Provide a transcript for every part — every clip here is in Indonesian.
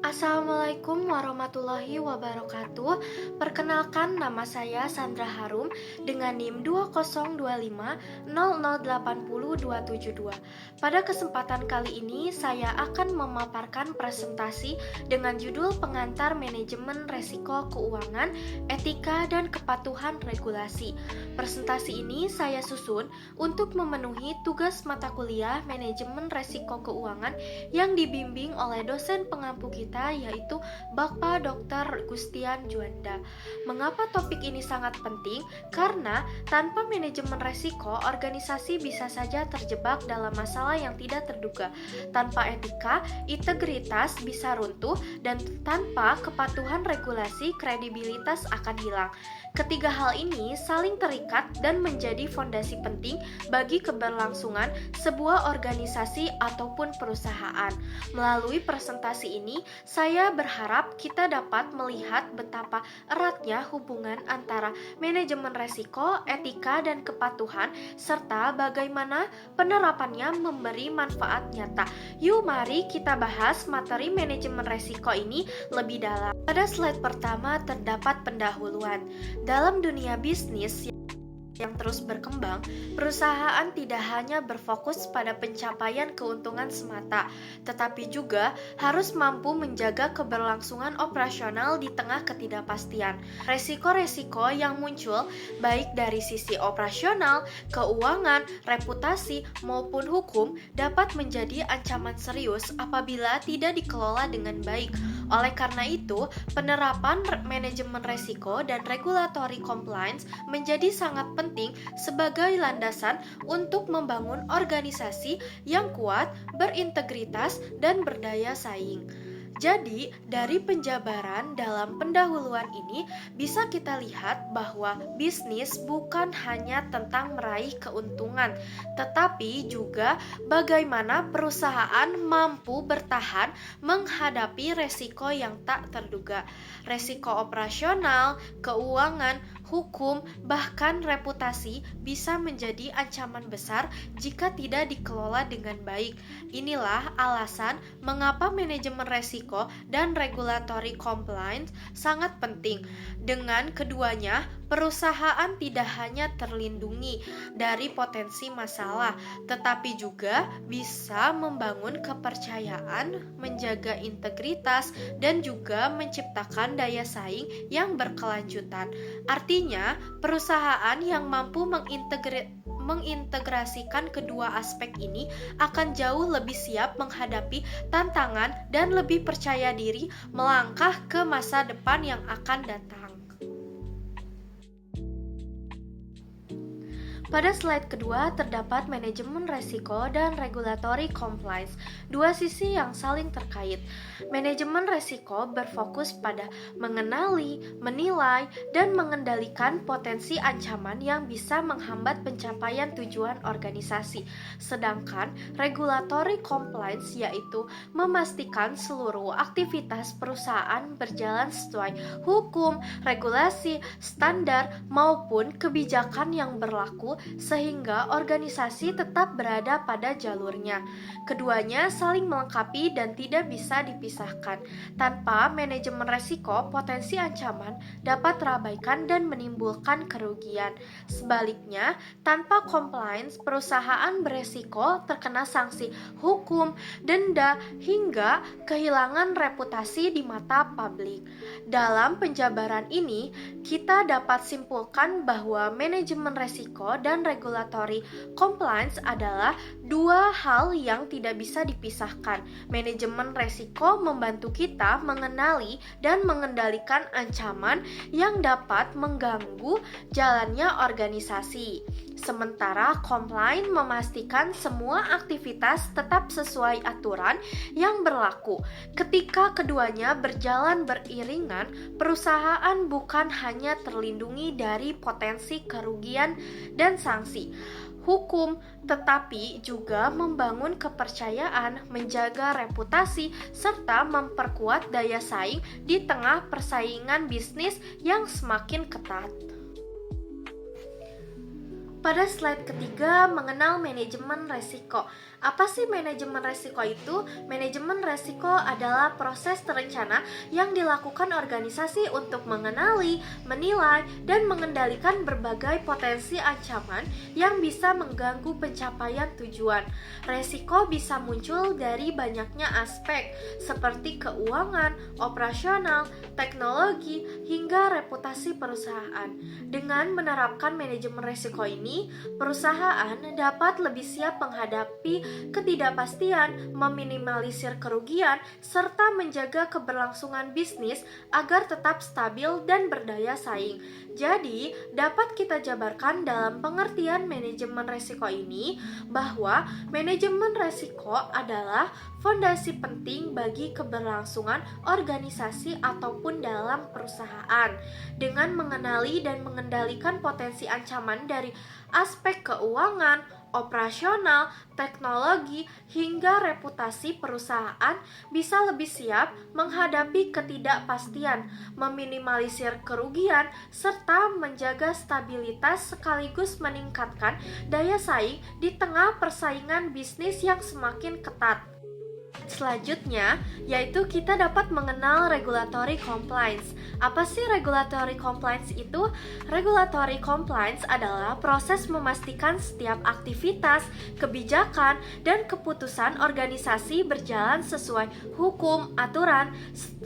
Assalamualaikum warahmatullahi wabarakatuh. Perkenalkan, nama saya Sandra Harum dengan NIM 20250080272. Pada kesempatan kali ini saya akan memaparkan presentasi dengan judul Pengantar Manajemen Resiko Keuangan, Etika dan Kepatuhan Regulasi. Presentasi ini saya susun untuk memenuhi tugas mata kuliah Manajemen Resiko Keuangan yang dibimbing oleh dosen pengampu kita, yaitu Bapak Dr. Gustian Juanda. Mengapa topik ini sangat penting? Karena tanpa manajemen resiko, organisasi bisa saja terjebak dalam masalah yang tidak terduga. Tanpa etika, integritas bisa runtuh, dan tanpa kepatuhan regulasi, kredibilitas akan hilang. Ketiga hal ini saling terikat dan menjadi fondasi penting bagi keberlangsungan sebuah organisasi ataupun perusahaan. Melalui presentasi ini, saya berharap kita dapat melihat betapa eratnya hubungan antara manajemen resiko, etika, dan kepatuhan, serta bagaimana penerapannya memberi manfaat nyata. Yuk, mari kita bahas materi manajemen resiko ini lebih dalam. Pada slide pertama terdapat pendahuluan. Dalam dunia bisnis yang terus berkembang, perusahaan tidak hanya berfokus pada pencapaian keuntungan semata, tetapi juga harus mampu menjaga keberlangsungan operasional di tengah ketidakpastian. Resiko-resiko yang muncul baik dari sisi operasional, keuangan, reputasi, maupun hukum dapat menjadi ancaman serius apabila tidak dikelola dengan baik. Oleh karena itu, penerapan manajemen resiko dan regulatory compliance menjadi sangat penting sebagai landasan untuk membangun organisasi yang kuat, berintegritas, dan berdaya saing. Jadi, dari penjabaran dalam pendahuluan ini bisa kita lihat bahwa bisnis bukan hanya tentang meraih keuntungan, tetapi juga bagaimana perusahaan mampu bertahan menghadapi resiko yang tak terduga. Resiko operasional, keuangan, hukum, bahkan reputasi bisa menjadi ancaman besar jika tidak dikelola dengan baik. Inilah alasan mengapa manajemen resiko dan regulatory compliance sangat penting. Dengan keduanya, perusahaan tidak hanya terlindungi dari potensi masalah, tetapi juga bisa membangun kepercayaan, menjaga integritas, dan juga menciptakan daya saing yang berkelanjutan. Artinya, perusahaan yang mampu mengintegrasikan kedua aspek ini akan jauh lebih siap menghadapi tantangan dan lebih percaya diri melangkah ke masa depan yang akan datang. Pada slide kedua terdapat manajemen resiko dan regulatory compliance, dua sisi yang saling terkait. Manajemen resiko berfokus pada mengenali, menilai, dan mengendalikan potensi ancaman yang bisa menghambat pencapaian tujuan organisasi. Sedangkan regulatory compliance yaitu memastikan seluruh aktivitas perusahaan berjalan sesuai hukum, regulasi, standar, maupun kebijakan yang berlaku sehingga organisasi tetap berada pada jalurnya. Keduanya saling melengkapi dan tidak bisa dipisahkan. Tanpa manajemen resiko, potensi ancaman dapat terabaikan dan menimbulkan kerugian. Sebaliknya, tanpa compliance, perusahaan beresiko terkena sanksi hukum, denda, hingga kehilangan reputasi di mata publik. Dalam penjabaran ini, kita dapat simpulkan bahwa manajemen resiko dan regulatory compliance adalah dua hal yang tidak bisa dipisahkan. Manajemen resiko membantu kita mengenali dan mengendalikan ancaman yang dapat mengganggu jalannya organisasi. Sementara compliance memastikan semua aktivitas tetap sesuai aturan yang berlaku. Ketika keduanya berjalan beriringan, perusahaan bukan hanya terlindungi dari potensi kerugian dan sanksi hukum, tetapi juga membangun kepercayaan, menjaga reputasi, serta memperkuat daya saing di tengah persaingan bisnis yang semakin ketat. Pada slide ketiga, mengenal manajemen resiko. Apa sih manajemen resiko itu? Manajemen resiko adalah proses terencana yang dilakukan organisasi untuk mengenali, menilai, dan mengendalikan berbagai potensi ancaman yang bisa mengganggu pencapaian tujuan. Resiko bisa muncul dari banyaknya aspek, seperti keuangan, operasional, teknologi, hingga reputasi perusahaan. Dengan menerapkan manajemen resiko ini, perusahaan dapat lebih siap menghadapi ketidakpastian, meminimalisir kerugian, serta menjaga keberlangsungan bisnis agar tetap stabil dan berdaya saing. Jadi, dapat kita jabarkan dalam pengertian manajemen resiko ini bahwa manajemen resiko adalah fondasi penting bagi keberlangsungan organisasi ataupun dalam perusahaan. Dengan mengenali dan mengendalikan potensi ancaman dari aspek keuangan, operasional, teknologi, hingga reputasi perusahaan bisa lebih siap menghadapi ketidakpastian, meminimalisir kerugian, serta menjaga stabilitas sekaligus meningkatkan daya saing di tengah persaingan bisnis yang semakin ketat. Selanjutnya, yaitu kita dapat mengenal regulatory compliance. Apa sih regulatory compliance itu? Regulatory compliance adalah proses memastikan setiap aktivitas, kebijakan, dan keputusan organisasi berjalan sesuai hukum, aturan,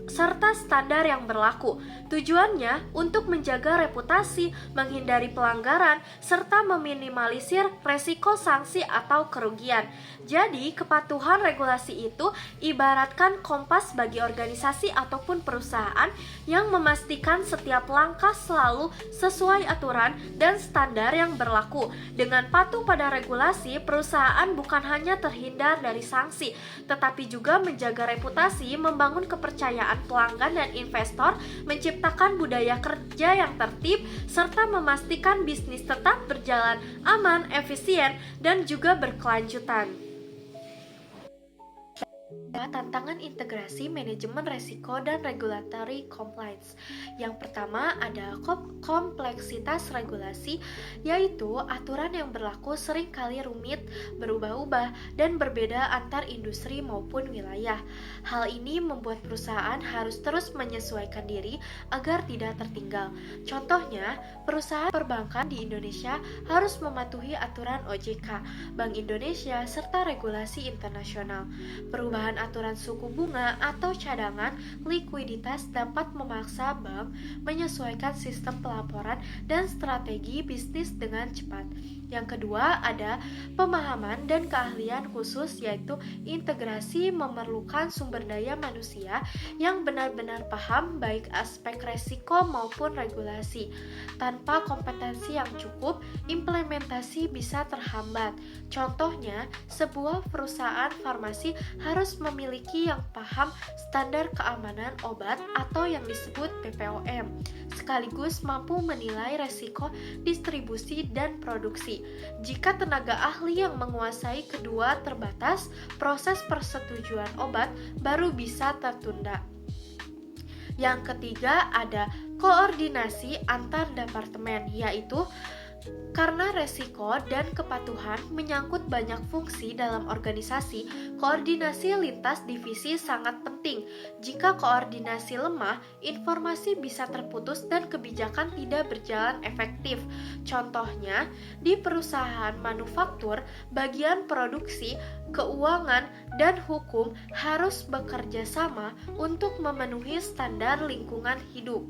serta standar yang berlaku. Tujuannya untuk menjaga reputasi, menghindari pelanggaran, serta meminimalisir resiko sanksi atau kerugian. Jadi, kepatuhan regulasi itu ibaratkan kompas bagi organisasi ataupun perusahaan yang memastikan setiap langkah selalu sesuai aturan dan standar yang berlaku. Dengan patuh pada regulasi, perusahaan bukan hanya terhindar dari sanksi, tetapi juga menjaga reputasi, membangun kepercayaan pelanggan dan investor, menciptakan budaya kerja yang tertib, serta memastikan bisnis tetap berjalan aman, efisien, dan juga berkelanjutan. Tantangan integrasi manajemen resiko dan regulatory compliance. Yang pertama ada kompleksitas regulasi, yaitu aturan yang berlaku seringkali rumit, berubah-ubah, dan berbeda antar industri maupun wilayah. Hal ini membuat perusahaan harus terus menyesuaikan diri agar tidak tertinggal. Contohnya, perusahaan perbankan di Indonesia harus mematuhi aturan OJK, Bank Indonesia, serta regulasi internasional. Perubahan aturan suku bunga atau cadangan likuiditas dapat memaksa bank menyesuaikan sistem pelaporan dan strategi bisnis dengan cepat. Yang kedua ada pemahaman dan keahlian khusus, yaitu integrasi memerlukan sumber daya manusia yang benar-benar paham baik aspek resiko maupun regulasi. Tanpa kompetensi yang cukup, implementasi bisa terhambat. Contohnya, sebuah perusahaan farmasi harus memiliki yang paham standar keamanan obat atau yang disebut BPOM, sekaligus mampu menilai resiko distribusi dan produksi. Jika tenaga ahli yang menguasai kedua terbatas, proses persetujuan obat baru bisa tertunda. Yang ketiga ada koordinasi antar departemen, yaitu karena resiko dan kepatuhan menyangkut banyak fungsi dalam organisasi, koordinasi lintas divisi sangat penting. Jika koordinasi lemah, informasi bisa terputus dan kebijakan tidak berjalan efektif. Contohnya, di perusahaan manufaktur, bagian produksi, keuangan, dan hukum harus bekerja sama untuk memenuhi standar lingkungan hidup.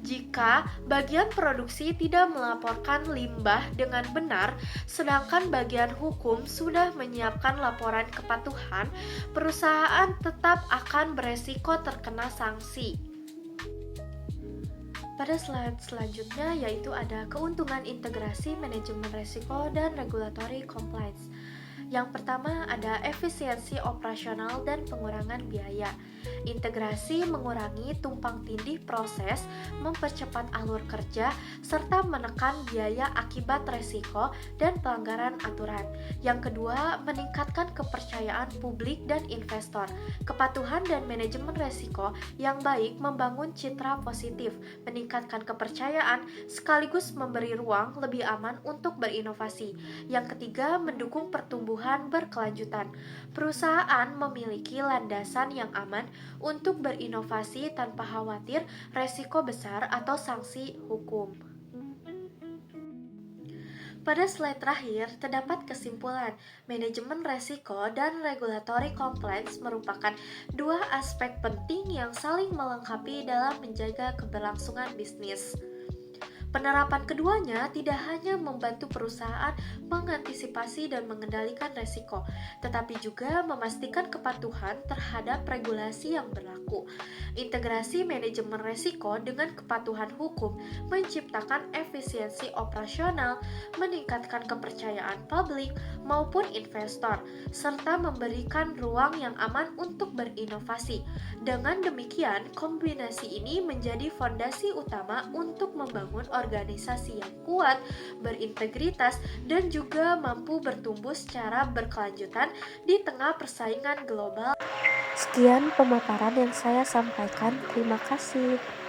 Jika bagian produksi tidak melaporkan limbah dengan benar, sedangkan bagian hukum sudah menyiapkan laporan kepatuhan, perusahaan tetap akan beresiko terkena sanksi. Pada slide selanjutnya yaitu ada keuntungan integrasi manajemen resiko dan regulatory compliance. Yang pertama ada efisiensi operasional dan pengurangan biaya. Integrasi mengurangi tumpang tindih proses, mempercepat alur kerja, serta menekan biaya akibat resiko dan pelanggaran aturan. Yang kedua, meningkatkan kepercayaan publik dan investor. Kepatuhan dan manajemen resiko yang baik membangun citra positif, meningkatkan kepercayaan, sekaligus memberi ruang lebih aman untuk berinovasi. Yang ketiga, mendukung pertumbuhan pertumbuhan berkelanjutan. Perusahaan memiliki landasan yang aman untuk berinovasi tanpa khawatir resiko besar atau sanksi hukum. Pada slide terakhir, terdapat kesimpulan, manajemen resiko dan regulatory compliance merupakan dua aspek penting yang saling melengkapi dalam menjaga keberlangsungan bisnis. Penerapan keduanya tidak hanya membantu perusahaan mengantisipasi dan mengendalikan resiko, tetapi juga memastikan kepatuhan terhadap regulasi yang berlaku. Integrasi manajemen resiko dengan kepatuhan hukum menciptakan efisiensi operasional, meningkatkan kepercayaan publik maupun investor, serta memberikan ruang yang aman untuk berinovasi. Dengan demikian, kombinasi ini menjadi fondasi utama untuk membangun organisasi yang kuat, berintegritas, dan juga mampu bertumbuh secara berkelanjutan di tengah persaingan global. Sekian pemaparan yang saya sampaikan. Terima kasih.